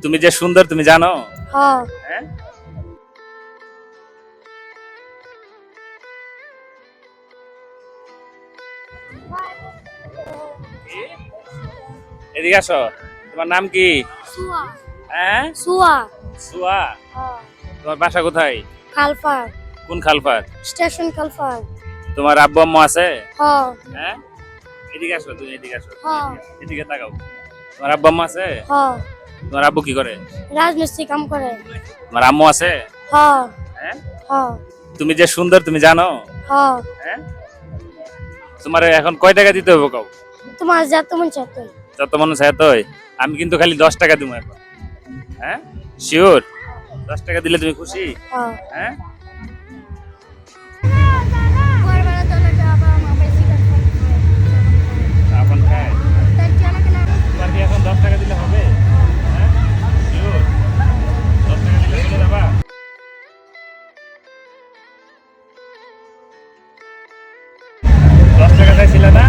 তুমি যে সুন্দর তুমি জানো? হ্যাঁ। হ্যাঁ? কি? এদিকে আসো। তোমার নাম কি? সুয়া। হ্যাঁ? সুয়া। সুয়া। হ্যাঁ। তোমার বাসা কোথায়? খালফার। কোন খালপার? স্টেশন খালফার। তোমার আব্বু আম্মু আছে? হ্যাঁ। হ্যাঁ? এদিকে আসো, তুমি এদিকে আসো। হ্যাঁ। এদিকে তাকাও। তোমার আব্বু আম্মু আছে? হ্যাঁ। তোমার আব্বু কি করে? রাজমিস্ত্রি কাম করে। তোমার আম্মু আছে? হ্যাঁ। হ্যাঁ? হ্যাঁ। তুমি যে সুন্দর তুমি জানো? হ্যাঁ। হ্যাঁ? তোমার এখন কয় টাকা দিতে হবে কাউ? তোমার যত মন চাইতো। যত মানুষ এতই। আমি কিন্তু খালি 10 টাকা দিব এখন। হ্যাঁ? শিওর? 10 টাকা দিলে তুমি খুশি? হ্যাঁ। হ্যাঁ? আপন খায়। তোমার কি এখন 10 টাকা দিলে হবে? হ্যাঁ? শিওর? 10 টাকা দিলে চলে যাবা? 10 টাকা চাইছিলে না?